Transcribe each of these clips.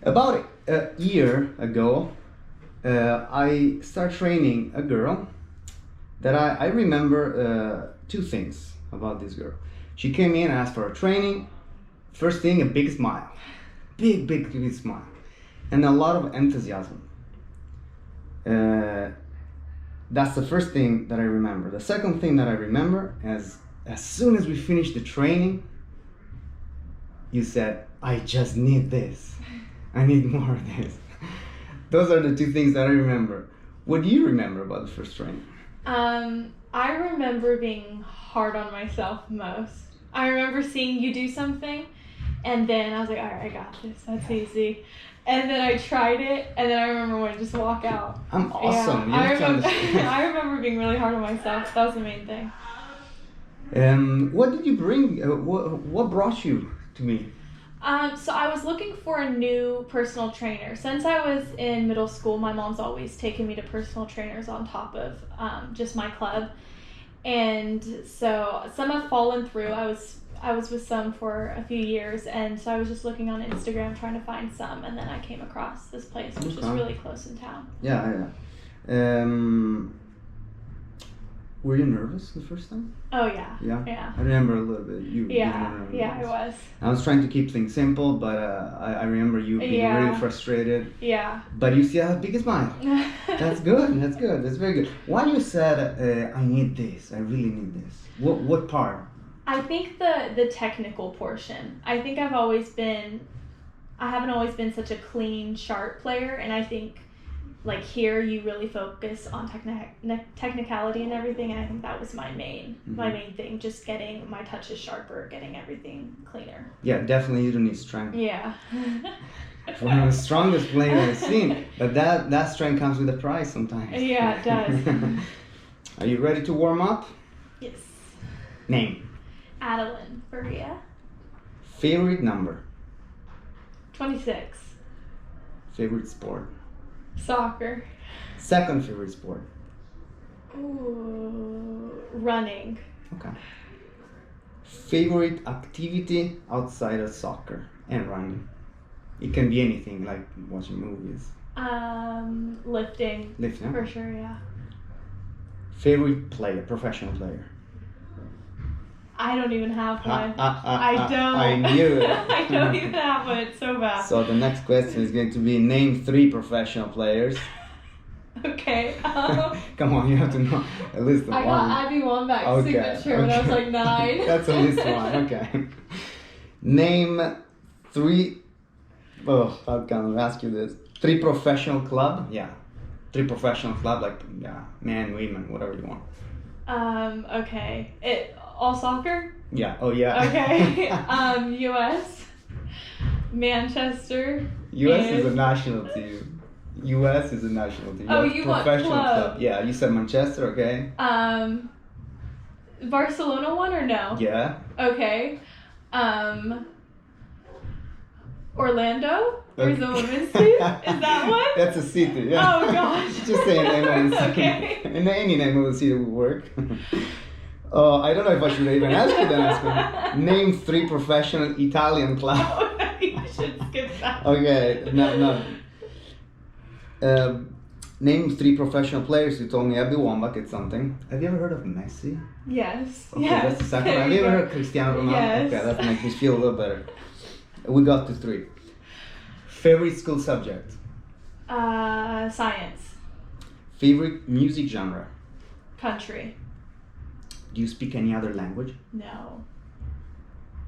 About a year ago, I started training a girl that I remember two things about this girl. She came in, asked for a training. First thing, a big smile. Big smile. And a lot of enthusiasm. That's the first thing that I remember. The second thing that I remember is as soon as we finished the training, you said, I just need this. I need more of this. Those are the two things that I remember. What do you remember about the first training? I remember being hard on myself most. I remember seeing you do something, and then I was like, all right, I got this. That's easy. And then I tried it, and then I remember wanting to just walk out. I'm awesome. Yeah, I remember being really hard on myself. That was the main thing. What did you bring? What brought you to me? So I was looking for a new personal trainer. Since I was in middle school, my mom's always taken me to personal trainers on top of just my club. And so some have fallen through. I was with some for a few years, and so I was just looking on Instagram trying to find some, and then I came across this place, which is really close in town. Yeah. Were you nervous the first time? Oh yeah. Yeah. I remember a little bit. You Yeah, I was. I was trying to keep things simple, but I remember you being really frustrated. Yeah. But you still have a big smile. That's good. That's very good. Why you said I need this? I really need this. What part? I think the technical portion. I think I haven't always been such a clean, sharp player, and I think like here you really focus on technicality and everything, and I think that was my main thing, just getting my touches sharper, getting everything cleaner. Yeah, definitely you don't need strength. Yeah. One of the strongest players I've seen, but that strength comes with a price sometimes. Yeah, it does. Are you ready to warm up? Yes. Name. Adeline Faria. Favorite number. 26. Favorite sport. Soccer. Second favorite sport. Ooh, running. Okay. Favorite activity outside of soccer and running. It can be anything, like watching movies. Lifting. Lifting. For sure, yeah. Favorite player, professional player. I don't even have one. I don't. I knew it. I don't even have one. It's so bad. So the next question is going to be name 3 professional players. Okay. Come on, you have to know at least one. I got Abby Wambach's signature when I was like 9. That's at least one. Okay. Name 3. Oh, how can I ask you this? 3 professional club. Yeah. 3 professional club, like men, women, whatever you want. Okay. All soccer? Yeah. Oh, yeah. Okay. U.S. Manchester. U.S. is a national team. U.S. is a national team. Oh, you want professional club? Yeah, you said Manchester, okay? Barcelona one or no? Yeah. Okay. Orlando? There's a women's team? Is that one? That's a city, yeah. Oh, gosh. Just say a name of the city. Okay. And any name of the city would work. I don't know if I should even ask you that. Name 3 professional Italian clubs. Oh, no, you should skip that. Okay, no. Name 3 professional players. You told me Abby Wambach, it's something. Have you ever heard of Messi? Yes. Okay, yes. that's the second one. Have you ever heard of Cristiano Ronaldo? Yes. Okay, that makes me feel a little better. We got to 3. Favorite school subject? Science. Favorite music genre? Country. Do you speak any other language? No.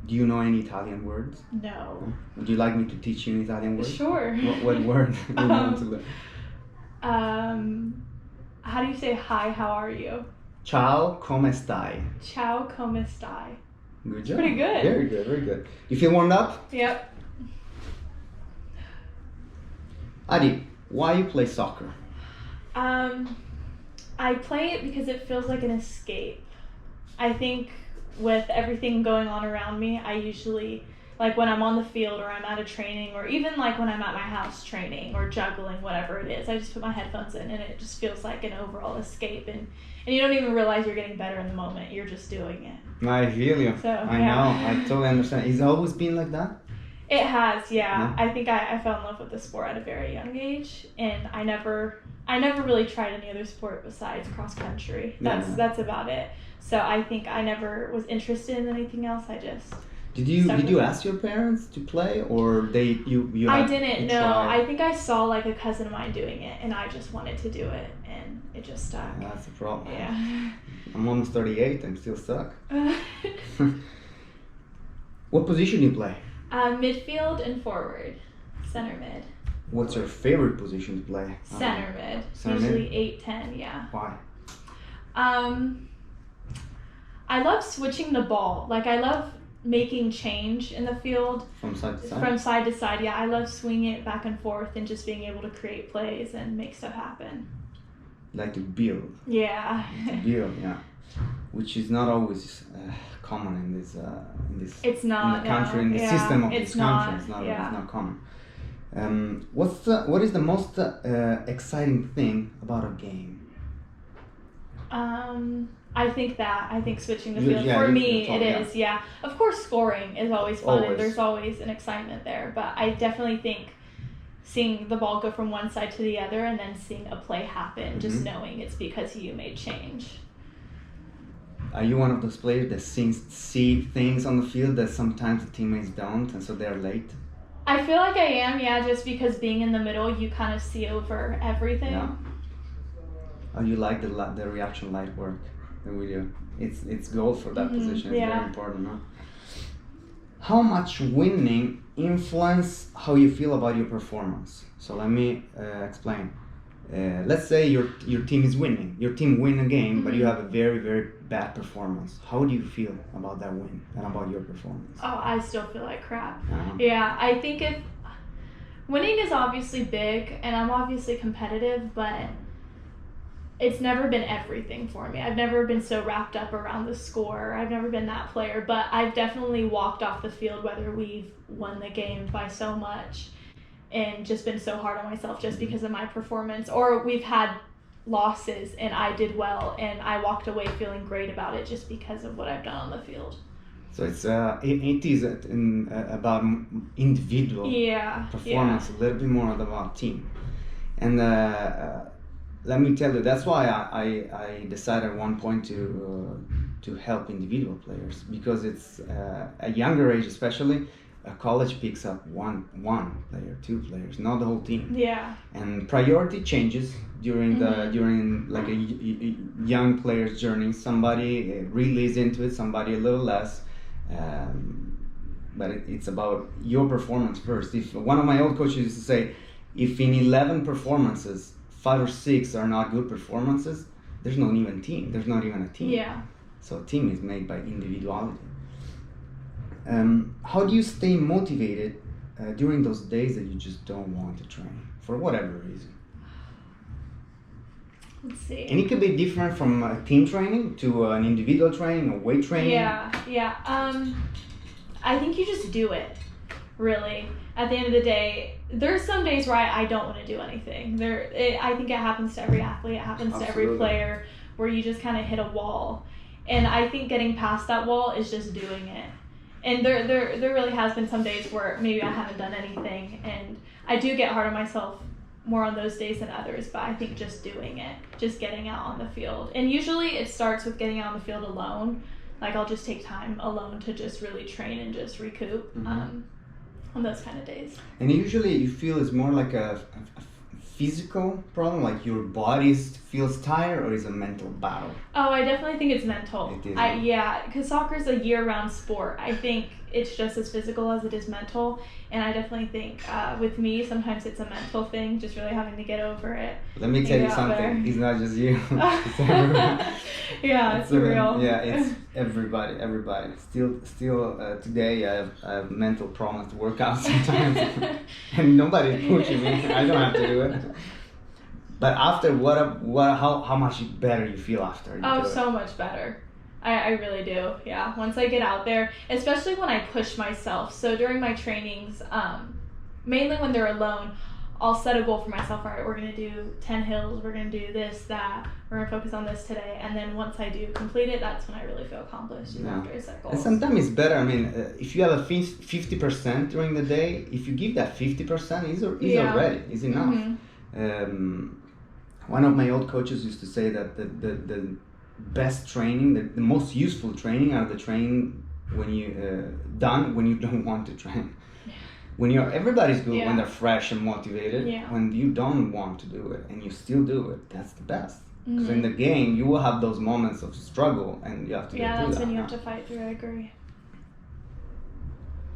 Do you know any Italian words? No. Would you like me to teach you an Italian word? Sure. What word do you want to learn? How do you say hi, how are you? Ciao, come stai? Ciao, come stai? Good job. Pretty good. Very good. You feel warmed up? Yep. Adi, why you play soccer? I play it because it feels like an escape. I think with everything going on around me, I usually, like when I'm on the field or I'm at a training or even like when I'm at my house training or juggling, whatever it is, I just put my headphones in and it just feels like an overall escape, and you don't even realize you're getting better in the moment. You're just doing it. I feel you. So, I yeah. know. I totally understand. It's always been like that? It has, yeah. Yeah? I think I fell in love with the sport at a very young age, and I never really tried any other sport besides cross country. Yeah. That's about it. So I think I never was interested in anything else. I just Did you ask your parents to play, or you I had- didn't you know. tried? I think I saw like a cousin of mine doing it, and I just wanted to do it, and it just stuck. Yeah, that's the problem. Yeah. I'm almost 38. I'm still stuck. What position do you play? Midfield and forward, center mid, What's your favorite position to play? center mid. Center mid? Usually 8-10, yeah. Why? I love switching the ball. Like I love making change in the field From side to side? from side to side. Yeah, I love swinging it back and forth and just being able to create plays and make stuff happen. Like to build. Yeah. Build, yeah. Which is not always common in this It's not, in the country, no. in the Yeah, system of it's this country. not, It's not yeah. it's not common. What is the most exciting thing about a game? I think switching the You- field yeah, for you- me you're it talking, is, yeah. Of course, scoring is always fun, Always. and there's always an excitement there. But I definitely think seeing the ball go from one side to the other and then seeing a play happen, just Mhm. knowing it's because you made change. Are you one of those players that see things on the field that sometimes the teammates don't, and so they're late? I feel like I am, yeah, just because being in the middle, you kind of see over everything. Yeah. Oh, you like the reaction light work that we do. It's gold for that Mhm, position. It's yeah. very important, huh? How much winning influence how you feel about your performance? So let me explain. Let's say your team is winning. Your team win a game, but you Mhm. have a very, very bad performance. How do you feel about that win and about your performance? Oh, I still feel like crap. Uh-huh. Yeah, I think if winning is obviously big, and I'm obviously competitive, but it's never been everything for me. I've never been so wrapped up around the score. I've never been that player, but I've definitely walked off the field whether we've won the game by so much and just been so hard on myself just because of my performance, or we've had losses and I did well and I walked away feeling great about it just because of what I've done on the field. So it is about individual Yeah. performance, a little bit more about team. And let me tell you, that's why I decided at one point to help individual players, because it's at younger age, especially a college picks up one player, two players, not the whole team. Yeah. And priority changes during Mhm. during like a young player's journey. Somebody really is into it, somebody a little less. But it's about your performance first. If one of my old coaches used to say, if in 11 performances 5 or 6 are not good performances, there's not even team. There's not even a team. Yeah. So a team is made by individuality. How do you stay motivated during those days that you just don't want to train for whatever reason? Let's see. And it could be different from team training to an individual training or weight training. Yeah. I think you just do it, really. At the end of the day, there's some days where I don't want to do anything. I think it happens to every athlete. It happens to every Absolutely. player where you just kind of hit a wall. And I think getting past that wall is just doing it. And there really has been some days where maybe I haven't done anything, and I do get hard on myself more on those days than others, but I think just doing it, just getting out on the field. And usually it starts with getting out on the field alone. Like I'll just take time alone to just really train and just recoup on those kind of days. And usually you feel it's more like a physical problem, like your body feels tired, or is a mental battle? Oh, I definitely think it's mental. It is. Yeah, because soccer is a year-round sport. I think it's just as physical as it is mental, and I definitely think with me, sometimes it's a mental thing, just really having to get over it. Let me tell you out something. there. It's not just you. It's everyone. Yeah, it's real. Yeah, it's everybody. Still today I have mental problems to work out sometimes, and nobody's pushing me. I don't have to do it. But after how much better you feel after you do Oh, it. so much better. I really do. Yeah. Once I get out there, especially when I push myself. So during my trainings, mainly when they're alone, I'll set a goal for myself. All right, we're going to do 10 hills. We're going to do this, that. We're going to focus on this today. And then once I do complete it, that's when I really feel accomplished. After I set goals. And sometimes it's better. I mean, if you have a 50% during the day, if you give that 50%, is enough. One of my old coaches used to say that the best training, the most useful training are the training when you done when you don't want to train. When everybody's good, when they're fresh and motivated. When you don't want to do it and you still do it, that's the best. Because in the game, you will have those moments of struggle, and you have to get through that. Yeah, that's when you have to fight through. I agree.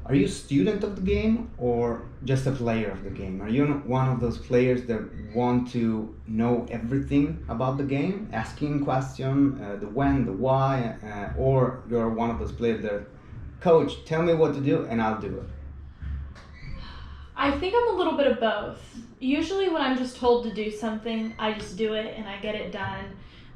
Are you a student of the game or just a player of the game? Are you one of those players that want to know everything about the game, asking questions, the when, the why, or you're one of those players that, coach, tell me what to do and I'll do it? I think I'm a little bit of both. Usually when I'm just told to do something, I just do it and I get it done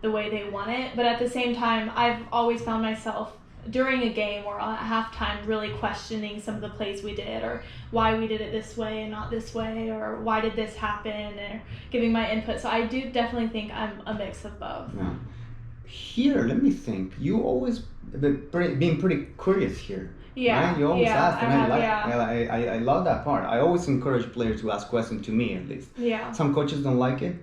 the way they want it. But at the same time, I've always found myself during a game or at halftime really questioning some of the plays we did, or why we did it this way and not this way, or why did this happen, or giving my input. So I do definitely think I'm a mix of both. Yeah. Here, let me think. You always being pretty curious here. Yeah. Right? You always ask, and I love that part. I always encourage players to ask questions to me, at least. Yeah. Some coaches don't like it.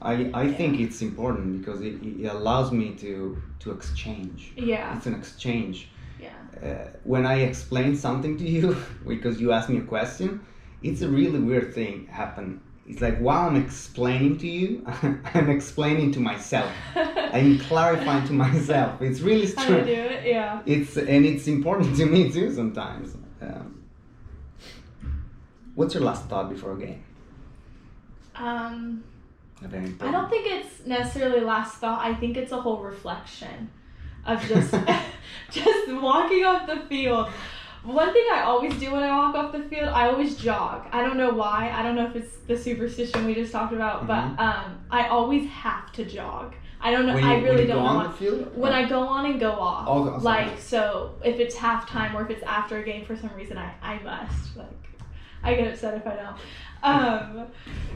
I think it's important because it allows me to exchange. Yeah. It's an exchange. Yeah. When I explain something to you, because you ask me a question, it's a really weird thing happen. It's like while I'm explaining to you, I'm explaining to myself. I'm clarifying to myself. It's really strange. How to do it, yeah. It's important to me too sometimes. What's your last thought before a game? I don't think it's necessarily last thought. I think it's a whole reflection of just just walking off the field. One thing I always do when I walk off the field, I always jog. I don't know why. I don't know if it's the superstition we just talked about, but I always have to jog. I don't know. I really don't know. When I go on and go off. So if it's halftime or if it's after a game for some reason, I must. I get upset if I don't.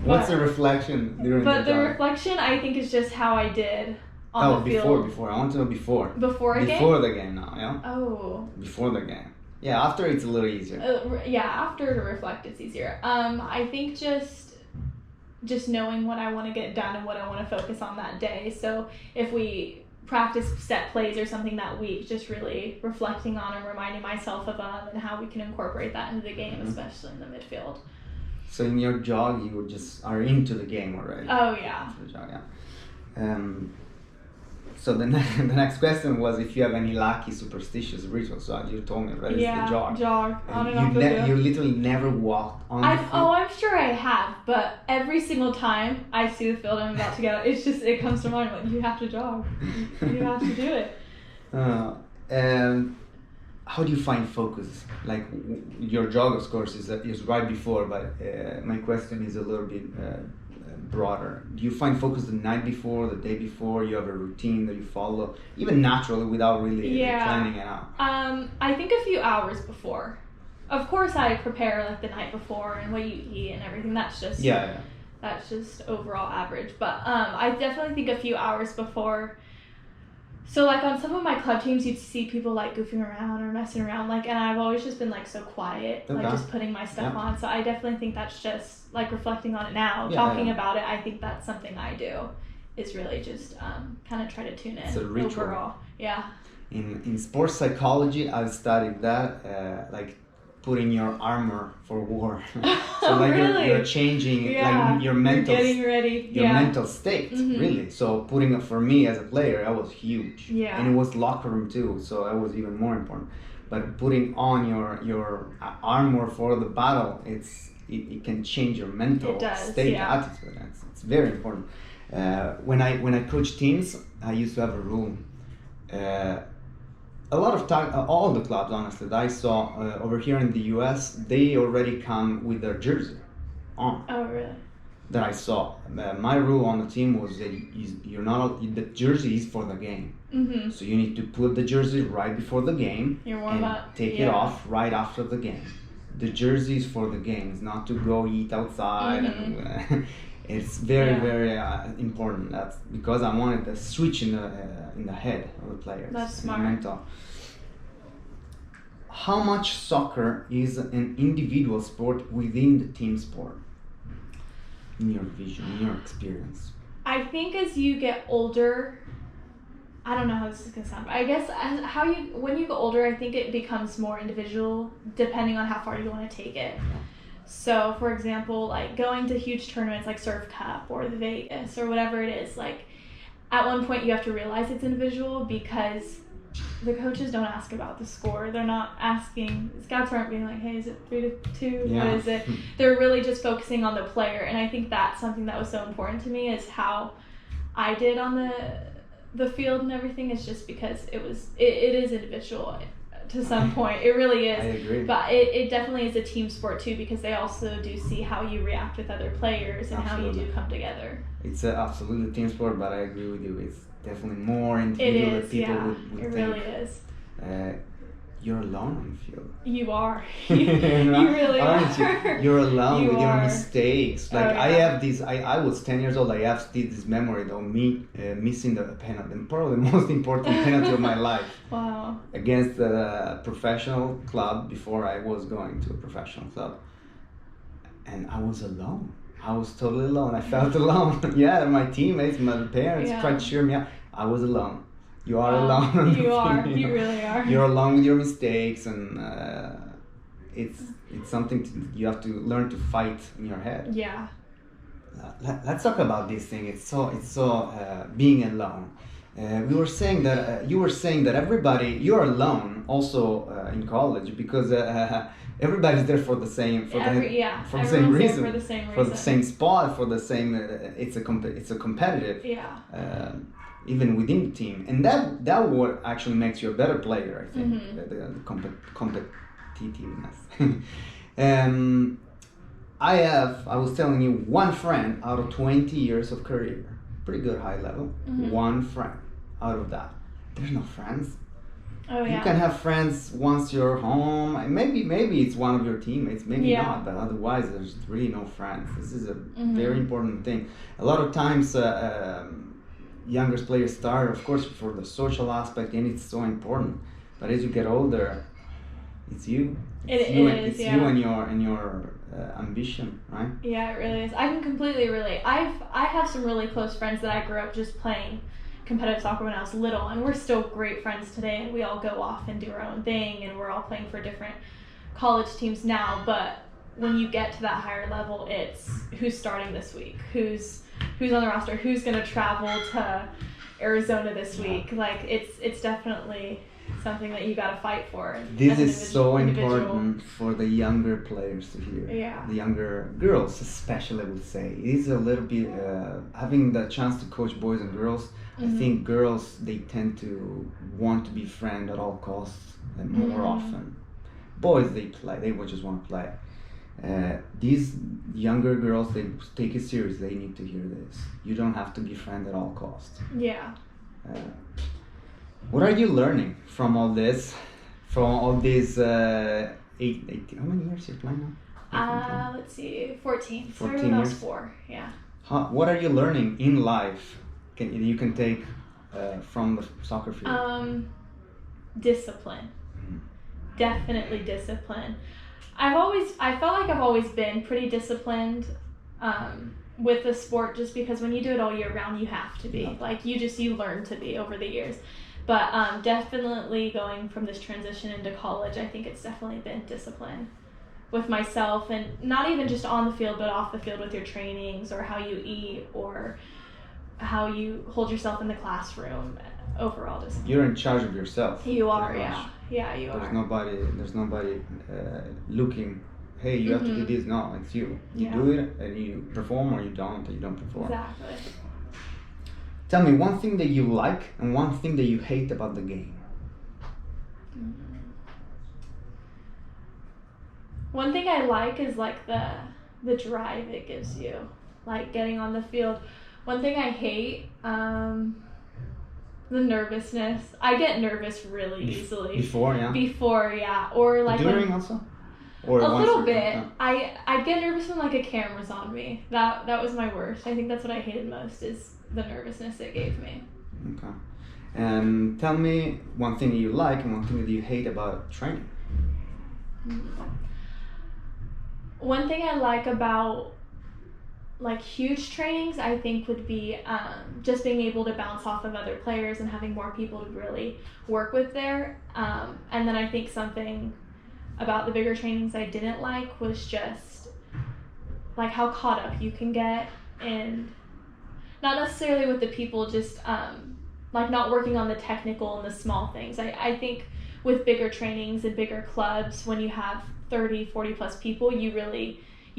What's the reflection during the jog? Reflection, I think, is just how I did on the field. Before. I want to know before. Before a game? Before the game now, yeah? Oh. Before the game. Yeah, after it's a little easier. After to reflect, it's easier. I think just knowing what I want to get done and what I want to focus on that day. So if we practice set plays or something that week, just really reflecting on and reminding myself of them and how we can incorporate that into the game, especially in the midfield. So in your jog, you just are into the game already. Oh, yeah. Jog, yeah. So the next question was if you have any lucky superstitious rituals. So you told me already, it's the jog. Jog. On and off the field. You literally never walked on the field? Oh, I'm sure I have, but every single time I see the field I'm about to get out, it comes to mind, like, you have to jog. You have to do it. How do you find focus? Like your jog, of course, is right before, but my question is a little bit broader. Do you find focus the night before, the day before? You have a routine that you follow, even naturally, without really planning it out? I think a few hours before. Of course, I prepare like the night before and what you eat and everything. That's just that's just overall average. But I definitely think a few hours before. So like on some of my club teams, you'd see people like goofing around or messing around, like, and I've always just been like so quiet, like just putting my stuff on. So I definitely think that's just like reflecting on it now, talking about it. I think that's something I do, is really just kind of try to tune in. It's a ritual. Overall. Yeah. In sports psychology, I've studied that, like putting your armor for war. So like really? you're changing like your mental, you're getting ready. Your mental state, really. So putting it for me as a player, that was huge. Yeah. And it was locker room too, so that was even more important. But putting on your armor for the battle, it can change your mental state, attitude. It's very important. When I coach teams, I used to have a rule. A lot of time, all the clubs, honestly, that I saw over here in the US, they already come with their jersey on. Oh, really? That I saw. My rule on the team was that you're not. The jersey is for the game. So you need to put the jersey right before the game. You're warm up. Take it off right after the game. the jerseys for the games, not to go eat outside, and it's very important. That's because I wanted the switch in the head of the players. That's smart. Mental. How much soccer is an individual sport within the team sport? In your vision, in your experience? I think as you get older, I don't know how this is gonna sound, but I guess when you get older, I think it becomes more individual depending on how far you want to take it. So, for example, like going to huge tournaments like Surf Cup or the Vegas or whatever it is, like at one point you have to realize it's individual because the coaches don't ask about the score. They're not asking, scouts aren't being like, hey, is it 3-2? Yeah. What is it? They're really just focusing on the player. And I think that's something that was so important to me is how I did on the field and everything. Is just because it is individual to some point. It really is. I agree. But it definitely is a team sport too, because they also do see how you react with other players and Absolutely. how you do come together. It's absolutely a team sport, but I agree with you. It's definitely more individual It than is, people yeah. would It think. really is. You're alone on the field. You are. You really Aren't are. you? You're alone You with your are. mistakes. Like Oh, I yeah. have this. I was 10 years old. I have this memory of me missing the penalty, probably the most important penalty of my life Wow. against a professional club before I was going to a professional club, and I was alone. I was totally alone. I felt alone. Yeah, my teammates, my parents Yeah. tried to cheer me up. I was alone. You are Wow. alone. on the You are. field. You really are. You're alone with your mistakes, and it's something you have to learn to fight in your head. Yeah. Let's talk about this thing. It's so being alone. We were saying that you were saying that you're alone also in college because everybody's there for the same for the same Everyone's there reason, for the same reason. for the same spot, for the same. It's a competitive. Yeah. Even within the team, and that what actually makes you a better player, I think. Mm-hmm. The competitiveness. I was telling you, one friend out of 20 years of career, pretty good high level. Mm-hmm. One friend out of that. There's no friends. Oh yeah. You can have friends once you're home. And maybe it's one of your teammates, maybe Yeah. not, but otherwise there's really no friends. This is a Mm-hmm. very important thing. A lot of times younger players start, of course, for the social aspect, and it's so important. But as you get older, it's you. It you is, it's yeah. you and your ambition, right? Yeah, it really is. I can completely relate. I have some really close friends that I grew up just playing competitive soccer when I was little, and we're still great friends today, and we all go off and do our own thing, and we're all playing for different college teams now. But when you get to that higher level, it's who's starting this week, who's on the roster, who's going to travel to Arizona this week. Like it's definitely something that you got to fight for. This as an is so individual. important for the younger players to hear. Yeah. The younger girls, especially, I would say. It is a little bit having the chance to coach boys and girls. I think girls, they tend to want to be friends at all costs and more often. Boys, they will just want to play. These younger girls, they take it serious. They need to hear this. You don't have to be friends at all costs. Yeah. What are you learning from all this? From all these how many years you playing now? Let's see, 14. 14 Started when I was years. 4. Yeah. What are you learning in life? You can take from the soccer field? Discipline. Definitely discipline. I felt like I've always been pretty disciplined with the sport, just because when you do it all year round, you have to be. Yeah. Like you learn to be over the years. But definitely going from this transition into college, I think it's definitely been discipline with myself, and not even just on the field, but off the field with your trainings, or how you eat, or how you hold yourself in the classroom. Overall discipline. You're in charge of yourself. You are, pretty yeah. much. Yeah, you There's are. nobody looking, hey, you have to do this. No, it's you. You Yeah. do it and you perform, or you don't perform. Exactly. Tell me one thing that you like and one thing that you hate about the game. One thing I like is like the drive it gives you, like getting on the field. One thing I hate, the nervousness. I get nervous really easily. Before, yeah. Before, yeah, or like During when, also. Or A once little or- bit. yeah. I get nervous when like a camera's on me. That was my worst. I think that's what I hated most is the nervousness it gave me. Okay. And tell me one thing you like and one thing that you hate about training. One thing I like about like huge trainings, I think would be just being able to bounce off of other players and having more people to really work with there. And then I think something about the bigger trainings I didn't like was just like how caught up you can get and not necessarily with the people, just like not working on the technical and the small things. I think with bigger trainings and bigger clubs, when you have 30, 40 plus people, you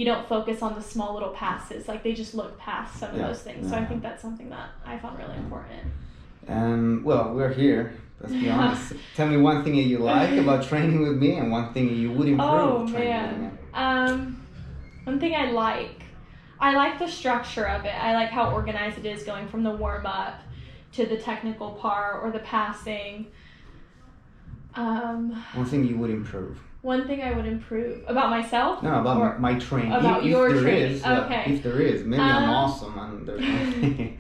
don't focus on the small little passes. Like they just look past some of those things. So I think that's something that I found really important. Well, we're here. Let's be honest. Tell me one thing that you like about training with me and one thing that you would improve training with me. One thing I like the structure of it. I like how organized it is going from the warm up to the technical part or the passing. One thing you would improve. One thing I would improve about myself? No, about my training. About if your there training. is, Okay. If there is, maybe I'm awesome and there's nothing.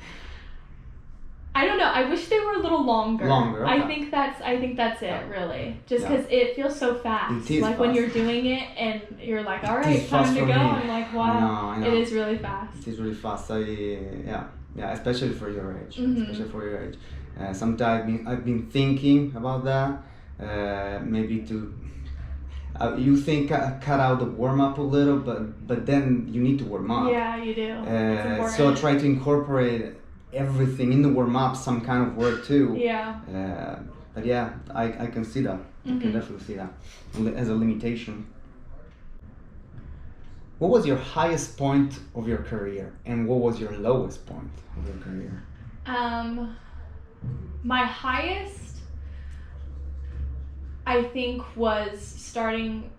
I don't know. I wish they were a little longer. Longer. Okay. I think that's it, really. Just because it feels so fast. It is like fast. when you're doing it and you're like, all It right, is time fast to for go. me. I'm like, wow, I know. it is really fast. It is really fast. Yeah, especially for your age. Mm-hmm. Especially for your age. Sometimes I've been thinking about that. Maybe to. You think cut out the warm up a little, but then you need to warm up. Yeah, you do. It's important. So try to incorporate everything in the warm up, some kind of work too. Yeah. But yeah, I can see that. I can definitely see that as a limitation. What was your highest point of your career, and what was your lowest point of your career? My highest, I think, was starting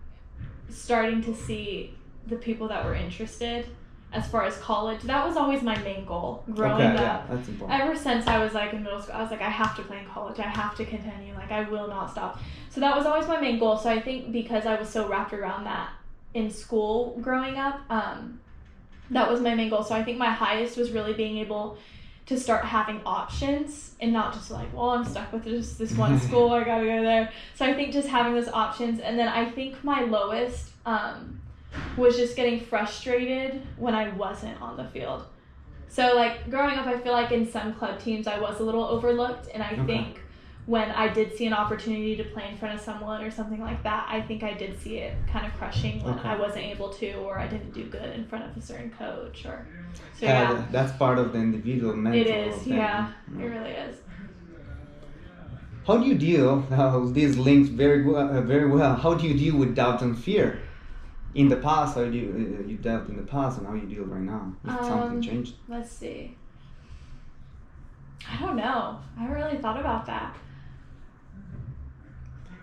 to see the people that were interested as far as college. That was always my main goal growing up. Yeah, that's important. Ever since I was like in middle school, I was like, I have to play in college. I have to continue. Like, I will not stop. So that was always my main goal. So I think because I was so wrapped around that in school growing up, that was my main goal. So I think my highest was really being able to start having options and not just like, well, I'm stuck with just this one school, I gotta go there. So I think just having those options. And then I think my lowest was just getting frustrated when I wasn't on the field. So like growing up, I feel like in some club teams I was a little overlooked, and I think when I did see an opportunity to play in front of someone or something like that, I think I did see it kind of crushing when I wasn't able to, or I didn't do good in front of a certain coach, or so yeah. That's part of the individual mental It is, thing. yeah, it really is. How do you deal? These links very well. How do you deal with doubt and fear? In the past, how do you dealt in the past, and how you deal right now? If something changed. Let's see. I don't know. I haven't really thought about that.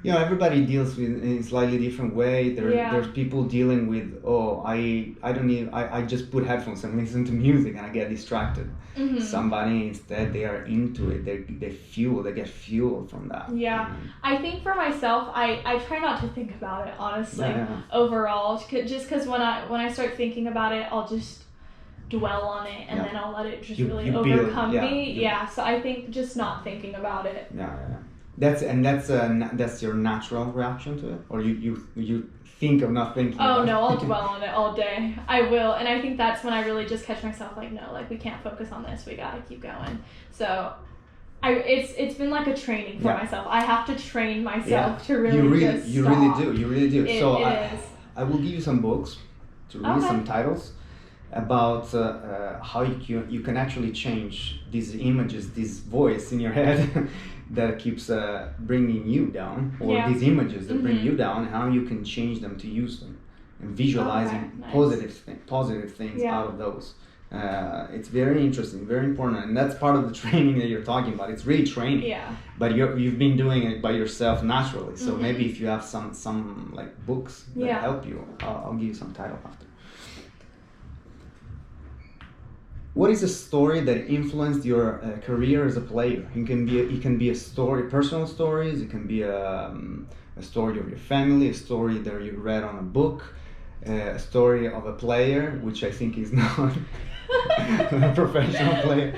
You know, everybody deals with in a slightly different way. There's people dealing with, I just put headphones and listen to music and I get distracted. Mm-hmm. Somebody instead, they are into it. They get fuel from that. Yeah, I think for myself, I try not to think about it honestly. Yeah. Overall, just because when I start thinking about it, I'll just dwell on it and then I'll let it just really overcome me. Yeah, so I think just not thinking about it. Yeah. That's your natural reaction to it, or you think of not thinking. Oh no, I'll dwell on it all day. I will, and I think that's when I really just catch myself like, no, like we can't focus on this. We gotta keep going. So, it's been like a training for myself. I have to train myself to really you really do. So is. I will give you some books to read, some titles about how you can actually change these images, this voice in your head that keeps bringing you down, or these images that bring you down, and how you can change them to use them and visualizing positive things out of those. It's very interesting, very important, and that's part of the training that you're talking about. It's really training. Yeah. But you've been doing it by yourself naturally. So maybe if you have some like books that help you, I'll give you some title after. what is a story that influenced your career as a player? It can be a story, personal stories. It can be a story of your family, a story that you read on a book, a story of a player, which I think is not a professional player.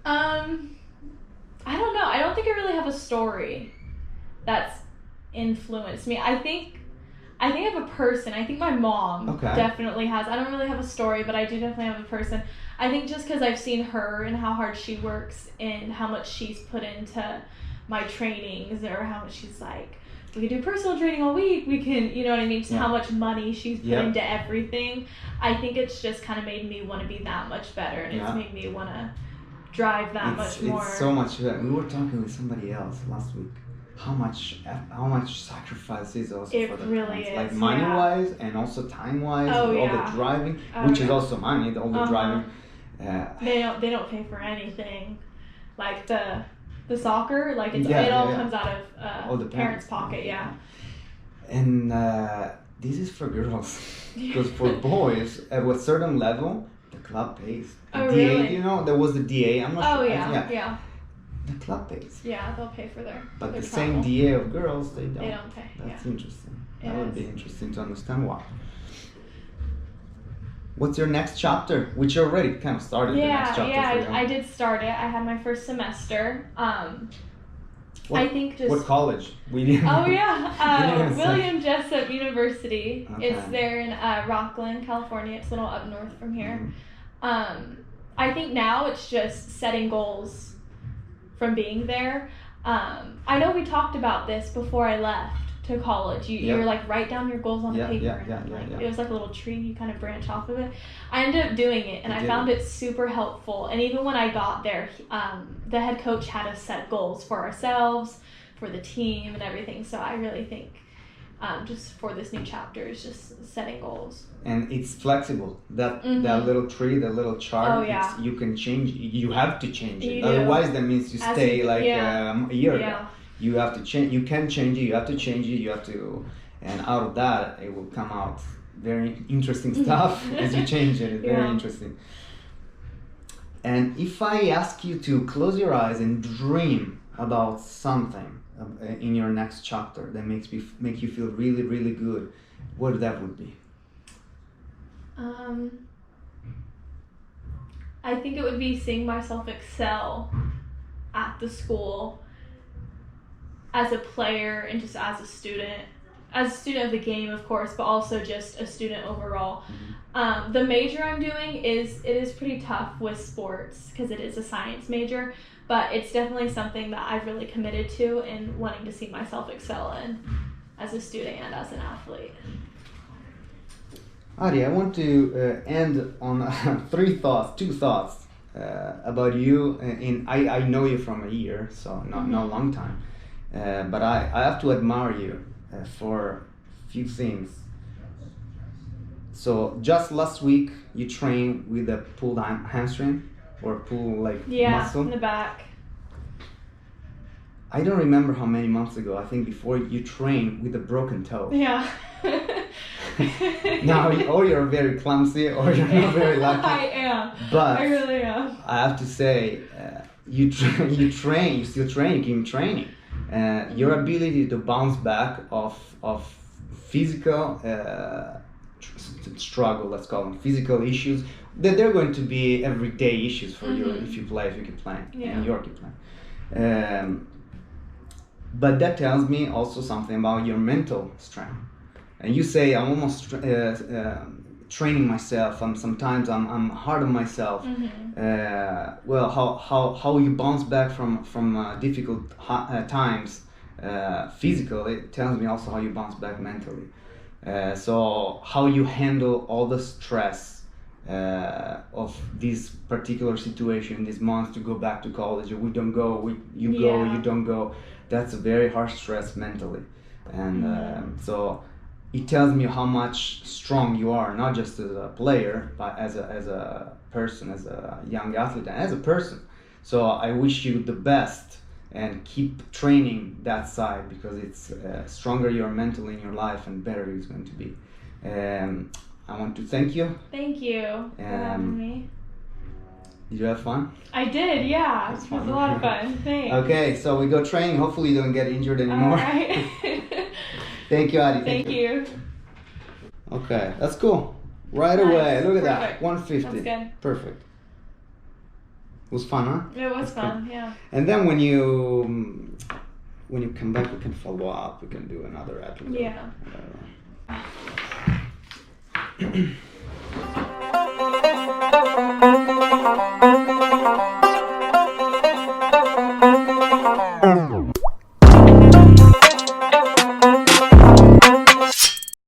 I don't know. I don't think I really have a story that's influenced me. I think I have a person. I think my mom definitely has. I don't really have a story, but I do definitely have a person. I think just because I've seen her and how hard she works and how much she's put into my trainings, or how much she's like, we can do personal training all week. We can, you know what I mean? Just how much money she's put into everything. I think it's just kind of made me want to be that much better, and it's made me want to drive that much more. It's so much. We were talking with somebody else last week. How much sacrifice is also for the really parents. is, like money wise and also time wise, all the driving, which is also money, all the driving. They don't pay for anything, like the soccer, like it all comes out of the parents' pocket, And this is for girls, because for boys at a certain level, the club pays. The DA, really? You know, there was the DA. I'm not sure. Yeah. The club pays. Yeah, they'll pay for their. But their the travel. same DA of girls, they don't. They don't pay. That's interesting. That would be interesting to understand why. What's your next chapter? Which you already kind of started. The next chapter I did start it. I had my first semester. I think just. What college? We didn't. William Jessup University. Okay. It's there in Rockland, California. It's a little up north from here. Mm-hmm. I think now it's just setting goals from being there. I know we talked about this before I left to college. You were like, write down your goals on a paper. It was like a little tree, you kind of branch off of it. I ended up doing it, and I found it super helpful. And even when I got there, the head coach had us set goals for ourselves, for the team, and everything. So I really think just for this new chapter is just setting goals. And it's flexible. That little tree, that little chart, you can change. You have to change it. Otherwise, that means you stay a year ago. You have to change. You can change it. You have to change it. You have to, and out of that, it will come out very interesting stuff as you change it. It's very interesting. And if I ask you to close your eyes and dream about something in your next chapter that make you feel really, really good, what that would be? I think it would be seeing myself excel at the school as a player and just as a student of the game, of course, but also just a student overall. Mm-hmm. The major I'm doing it is pretty tough with sports because it is a science major, but it's definitely something that I've really committed to and wanting to see myself excel in as a student and as an athlete. Ari, I want to end on two thoughts about you. I know you from a year, so not a long time, but I have to admire you for a few things. So just last week you trained with a pulled hamstring or pull muscle. In the back. I don't remember how many months ago. I think before you trained with a broken toe. Yeah. Now, or you're very clumsy, or you're not very lucky. I am. But I really am. I have to say, you still train, you keep training. Your ability to bounce back of physical struggle, let's call them physical issues, that they're going to be everyday issues for you if you keep playing, and you keep playing. But that tells me also something about your mental strength. And you say, I'm almost training myself. Sometimes I'm hard on myself. Mm-hmm. Well, how you bounce back from difficult times physically, it tells me also how you bounce back mentally. So how you handle all the stress of this particular situation, this month to go back to college, or we don't go, you go, you don't go. That's a very harsh stress mentally. And so it tells me how much strong you are, not just as a player, but as a person, as a young athlete, and as a person. So I wish you the best and keep training that side, because it's stronger you are mentally in your life and better it's going to be. I want to thank you. Thank you for having me. Did you have fun? I did, yeah. That's It was fun. a lot of fun. Thanks. Okay, so we go training. Hopefully you don't get injured All anymore. right. Thank you, Adi. Thank you. Okay, that's cool. Right Nice. away. Look at that. Perfect. 150. That's good. Perfect. It was fun, huh? It was That's fun, good. yeah. And then when you come back, we can follow up. We can do another episode. Yeah. Whatever.